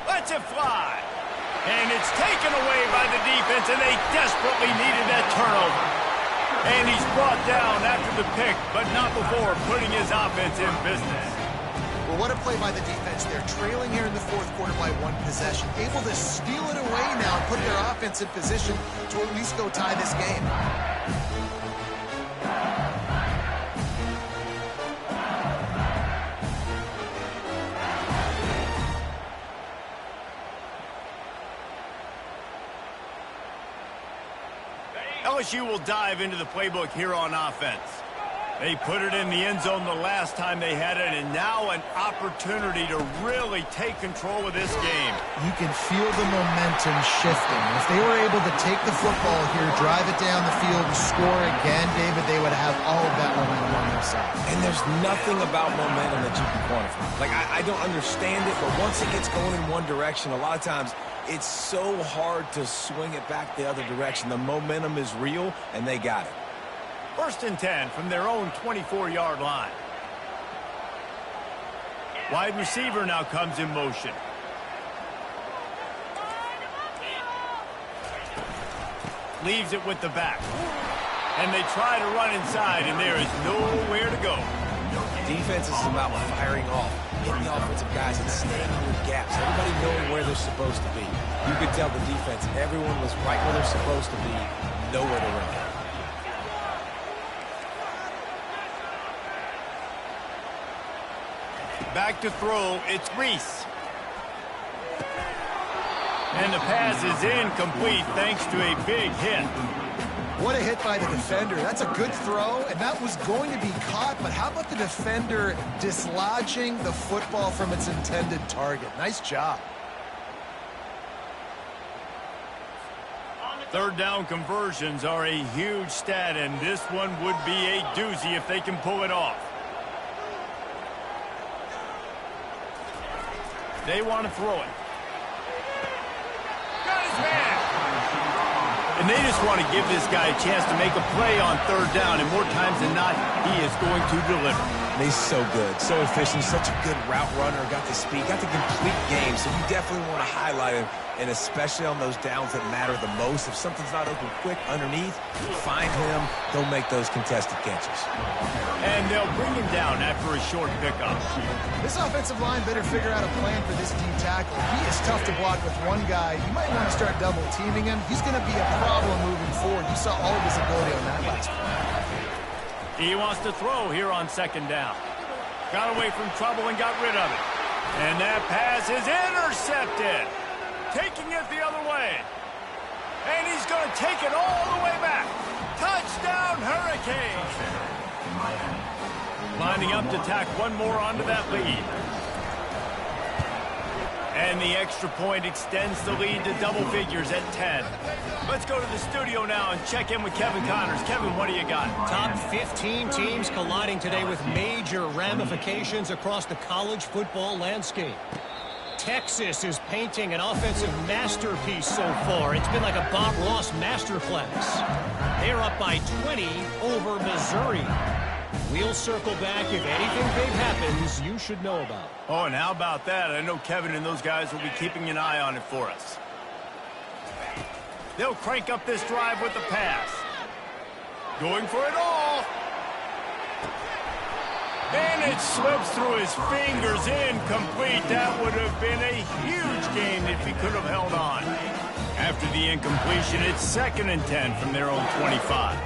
Lets it fly. And it's taken away by the defense, and they desperately needed that turnover. And he's brought down after the pick, but not before putting his offense in business. Well, what a play by the defense. They're trailing here in the fourth quarter by one possession, able to steal it away now and put their offense in position to at least go tie this game. LSU will dive into the playbook here on offense. They put it in the end zone the last time they had it, and now an opportunity to really take control of this game. You can feel the momentum shifting. If they were able to take the football here, drive it down the field, and score again, David, they would have all of that momentum on their side. And there's nothing about momentum that you can quantify. Like, I don't understand it, but once it gets going in one direction, a lot of times it's so hard to swing it back the other direction. The momentum is real, and they got it. 1st and 10 from their own 24-yard line. Wide receiver now comes in motion. Leaves it with the back. And they try to run inside, and there is nowhere to go. Defense is about firing off, hitting the offensive guys and staying in the gaps. Everybody knowing where they're supposed to be. You could tell the defense, everyone was right where they're supposed to be, nowhere to run. Back to throw, it's Reese. And the pass is incomplete thanks to a big hit. What a hit by the defender. That's a good throw, and that was going to be caught, but how about the defender dislodging the football from its intended target? Nice job. 3rd down conversions are a huge stat, and this one would be a doozy if they can pull it off. They want to throw it. Got his man. And they just want to give this guy a chance to make a play on 3rd down, and more times than not, he is going to deliver. And he's so good, so efficient, such a good route runner, got the speed, got the complete game, so you definitely want to highlight him, and especially on those downs that matter the most. If something's not open quick underneath, find him, he'll make those contested catches. And they'll bring him down after a short pickup. This offensive line better figure out a plan for this D tackle. He is tough to block with one guy. You might want to start double teaming him. He's going to be a problem moving forward. You saw all of his ability on that last play. He wants to throw here on 2nd down. Got away from trouble and got rid of it. And that pass is intercepted. Taking it the other way. And he's going to take it all the way back. Touchdown, Hurricanes. Lining up to tack one more onto that lead. And the extra point extends the lead to double figures at 10. Let's go to the studio now and check in with Kevin Connors. Kevin, what do you got? Top 15 teams colliding today with major ramifications across the college football landscape. Texas is painting an offensive masterpiece so far. It's been like a Bob Ross masterclass. They're up by 20 over Missouri. We'll circle back if anything big happens you should know about. Oh, and how about that? I know Kevin and those guys will be keeping an eye on it for us. They'll crank up this drive with the pass. Going for it all. And it slips through his fingers, incomplete. That would have been a huge gain if he could have held on. After the incompletion, it's 2nd and 10 from their own 25.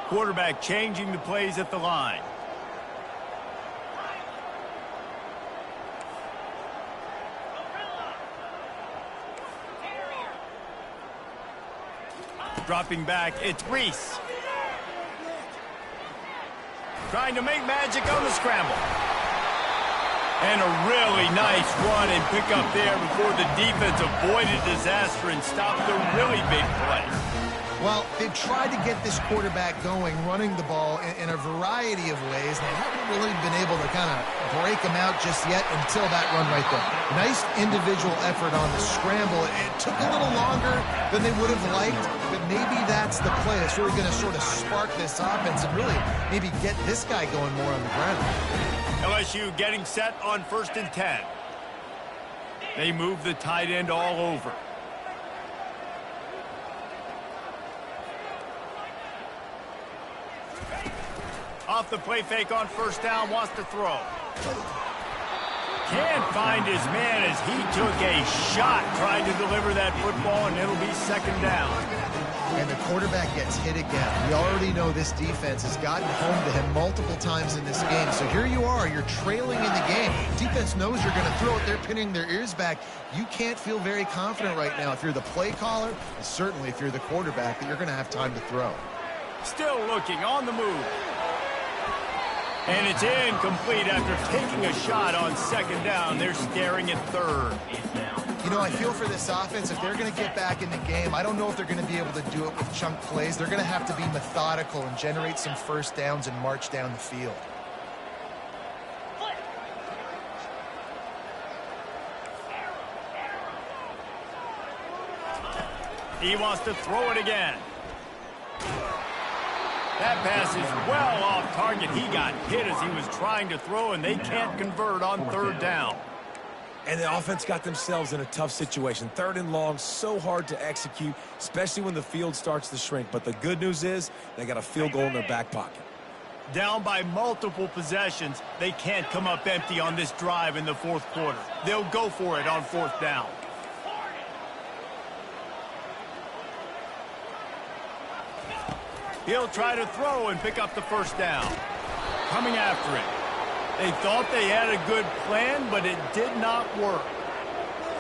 Quarterback changing the plays at the line. Dropping back, it's Reese. Trying to make magic on the scramble. And a really nice run and pick up there before the defense avoided disaster and stopped the really big play. Well, they've tried to get this quarterback going, running the ball in a variety of ways. They haven't really been able to kind of break him out just yet until that run right there. Nice individual effort on the scramble. It took a little longer than they would have liked, but maybe that's the play that's really going to sort of spark this offense and really maybe get this guy going more on the ground. LSU getting set on 1st and 10. They move the tight end all over. Off the play fake on 1st down, wants to throw. Can't find his man as he took a shot trying to deliver that football, and it'll be 2nd down. And the quarterback gets hit again. We already know this defense has gotten home to him multiple times in this game. So here you are, you're trailing in the game. Defense knows you're going to throw it. They're pinning their ears back. You can't feel very confident right now if you're the play caller, and certainly if you're the quarterback, that you're going to have time to throw. Still looking on the move. And it's incomplete after taking a shot on 2nd down. They're staring at 3rd. You know, I feel for this offense, if they're going to get back in the game, I don't know if they're going to be able to do it with chunk plays. They're going to have to be methodical and generate some 1st downs and march down the field. He wants to throw it again. That pass is well off target. He got hit as he was trying to throw, and they can't convert on 3rd down. And the offense got themselves in a tough situation. 3rd and long, so hard to execute, especially when the field starts to shrink. But the good news is they got a field goal in their back pocket. Down by multiple possessions, they can't come up empty on this drive in the 4th quarter. They'll go for it on 4th down. He'll try to throw and pick up the 1st down. Coming after it. They thought they had a good plan, but it did not work.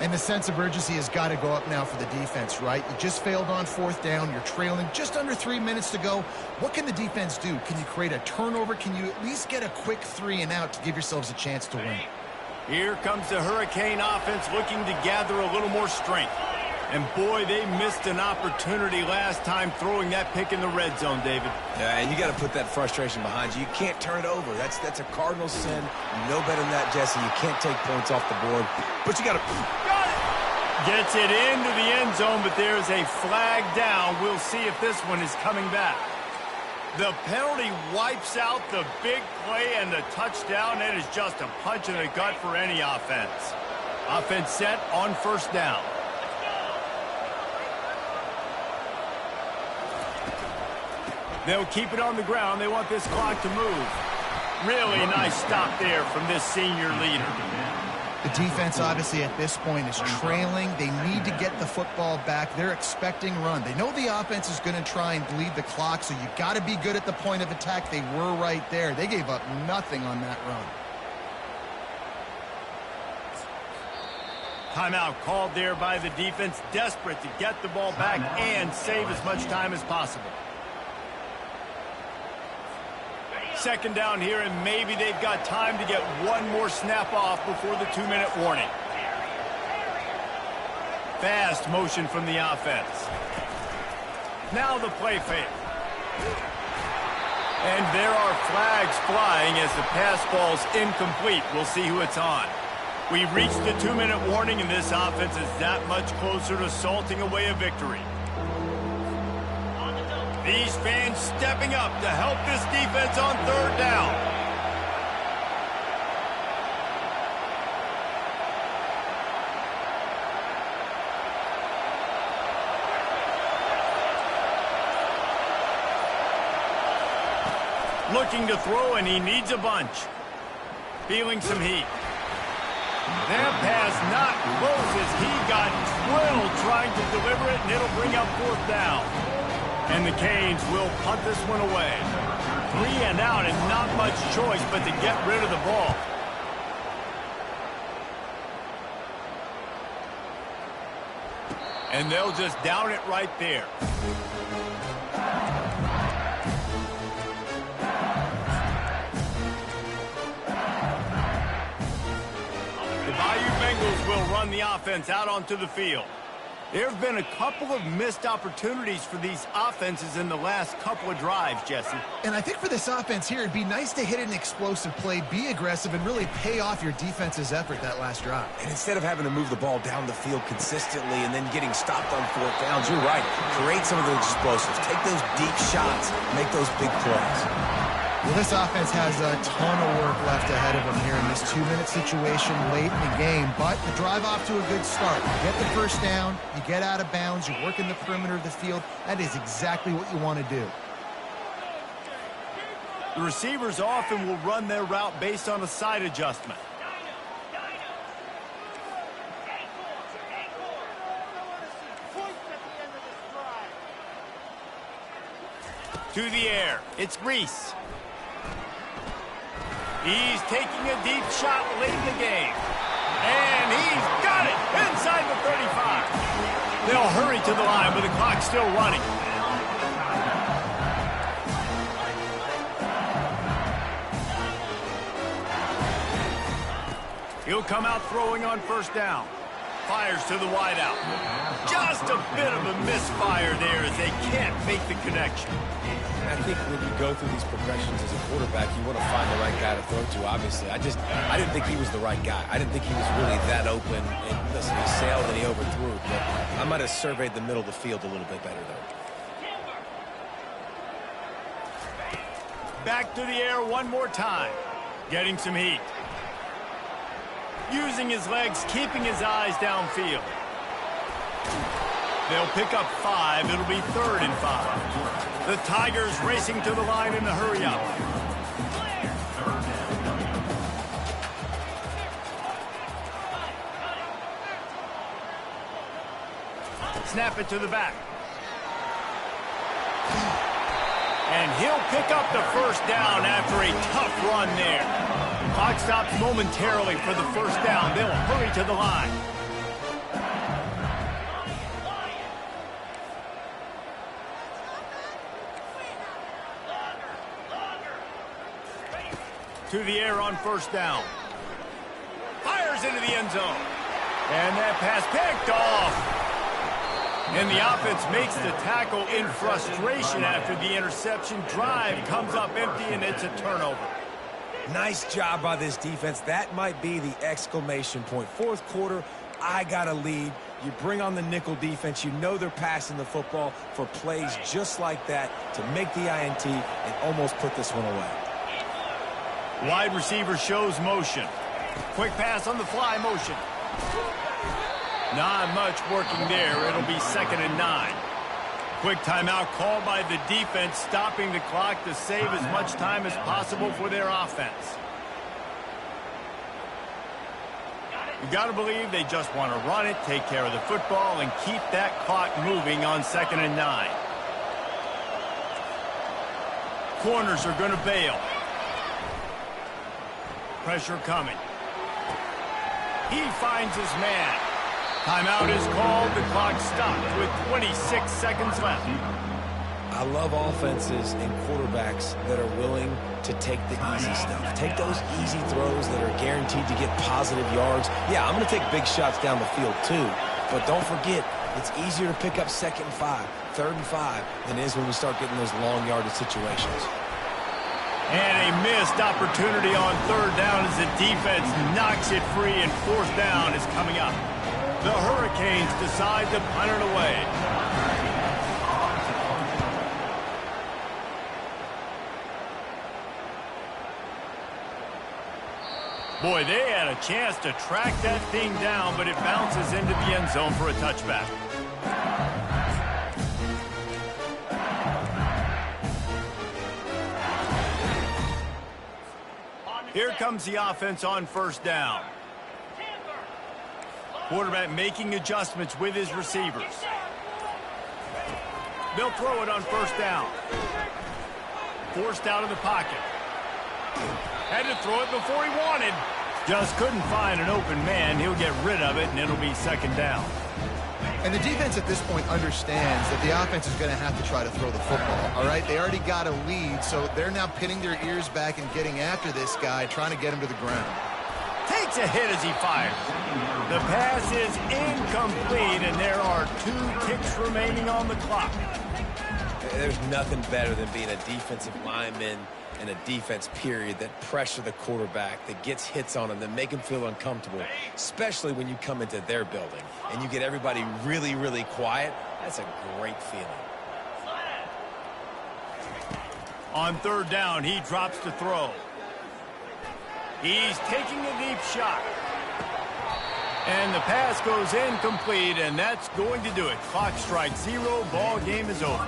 And the sense of urgency has got to go up now for the defense, right? You just failed on 4th down. You're trailing just under 3 minutes to go. What can the defense do? Can you create a turnover? Can you at least get a quick 3 and out to give yourselves a chance to win? Here comes the Hurricane offense looking to gather a little more strength. And boy, they missed an opportunity last time throwing that pick in the red zone, David. Yeah, and you got to put that frustration behind you. You can't turn it over. That's a cardinal sin. You know better than that, Jesse. You can't take points off the board. But you got to... Got it! Gets it into the end zone, but there's a flag down. We'll see if this one is coming back. The penalty wipes out the big play and the touchdown. It is just a punch in the gut for any offense. Offense set on 1st down. They'll keep it on the ground. They want this clock to move. Really nice stop there from this senior leader. The defense, obviously, at this point is trailing. They need to get the football back. They're expecting run. They know the offense is going to try and bleed the clock, so you got to be good at the point of attack. They were right there. They gave up nothing on that run. Timeout called there by the defense, desperate to get the ball back and save as much time as possible. 2nd down here, and maybe they've got time to get one more snap off before the 2-minute warning. Fast motion from the offense. Now the play fake. And there are flags flying as the pass falls incomplete. We'll see who it's on. We've reached the 2-minute warning, and this offense is that much closer to salting away a victory. These fans stepping up to help this defense on 3rd down. Looking to throw, and he needs a bunch. Feeling some heat. That pass not close as he got drilled trying to deliver it, and it'll bring up 4th down. And the Canes will punt this one away. 3 and out, and not much choice but to get rid of the ball. And they'll just down it right there. The Bayou Bengals will run the offense out onto the field. There have been a couple of missed opportunities for these offenses in the last couple of drives, Jesse. And I think for this offense here, it'd be nice to hit an explosive play, be aggressive, and really pay off your defense's effort that last drive. And instead of having to move the ball down the field consistently and then getting stopped on fourth downs, you're right. Create some of those explosives. Take those deep shots. Make those big plays. Well, this offense has a ton of work left ahead of them here in this 2-minute situation late in the game, but the drive off to a good start. You get the first down, you get out of bounds, you work in the perimeter of the field. That is exactly what you want to do. The receivers often will run their route based on a side adjustment. To the air, it's Reese. He's taking a deep shot late in the game. And he's got it inside the 35. They'll hurry to the line with the clock still running. He'll come out throwing on first down. Fires to the wideout. Just a bit of a misfire there as they can't make the connection. I think when you go through these progressions as a quarterback, you want to find the right guy to throw to, obviously. I didn't think he was the right guy. I didn't think he was really that open. And listen, he sailed and he overthrew. But I might have surveyed the middle of the field a little bit better there. Back to the air one more time. Getting some heat. Using his legs, keeping his eyes downfield. They'll pick up 5. It'll be 3rd and 5. The Tigers racing to the line in the hurry-up. Snap it to the back. And he'll pick up the first down after a tough run there. Clock stops momentarily for the first down. They'll hurry to the line. To the air on first down. Fires into the end zone. And that pass picked off. And the offense makes the tackle in frustration after the interception. Drive comes up empty, and it's a turnover. Nice job by this defense. That might be the exclamation point. Fourth quarter, I got a lead. You bring on the nickel defense. You know they're passing the football for plays just like that to make the INT and almost put this one away. Wide receiver shows motion. Quick pass on the fly motion. Not much working there. It'll be 2nd and 9. Quick timeout called by the defense, stopping the clock to save as much time as possible for their offense. You got to believe they just want to run it, take care of the football, and keep that clock moving on 2nd and 9. Corners are going to bail. Pressure coming. He finds his man. Timeout is called. The clock stopped with 26 seconds left. I love offenses and quarterbacks that are willing to take the easy stuff. Take those easy throws that are guaranteed to get positive yards. Yeah, I'm going to take big shots down the field too. But don't forget, it's easier to pick up 2nd and 5, 3rd and 5 than it is when we start getting those long yardage situations. And a missed opportunity on 3rd down as the defense knocks it free, and 4th down is coming up. The Hurricanes decide to punt it away. Boy, they had a chance to track that thing down, but it bounces into the end zone for a touchback. Here comes the offense on 1st down. Quarterback making adjustments with his receivers. They'll throw it on 1st down. Forced out of the pocket. Had to throw it before he wanted. Just couldn't find an open man. He'll get rid of it, and it'll be 2nd down. And the defense at this point understands that the offense is going to have to try to throw the football, all right? They already got a lead, so they're now pinning their ears back and getting after this guy, trying to get him to the ground. Takes takes a hit as he fires. The pass is incomplete, and there are 2 ticks remaining on the clock. There's nothing better than being a defensive lineman and a defense period that pressure the quarterback, that gets hits on him, that make him feel uncomfortable, especially when you come into their building and you get everybody really, really quiet. That's a great feeling. On 3rd down, he drops to throw. He's taking a deep shot. And the pass goes incomplete, and that's going to do it. Clock strikes 0, ball game is over.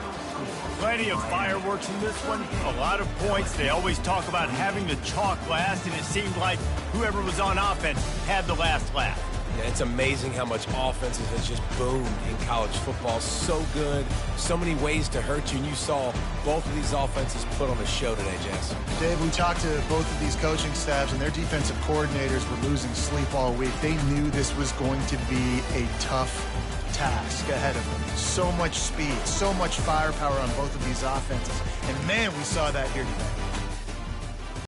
Plenty of fireworks in this one, a lot of points. They always talk about having the chalk last, and it seemed like whoever was on offense had the last laugh. Yeah, it's amazing how much offenses has just boomed in college football. So good, so many ways to hurt you, and you saw both of these offenses put on a show today, Jess. Dave, we talked to both of these coaching staffs, and their defensive coordinators were losing sleep all week. They knew this was going to be a tough task ahead of them. So much speed, so much firepower on both of these offenses. And, man, we saw that here today.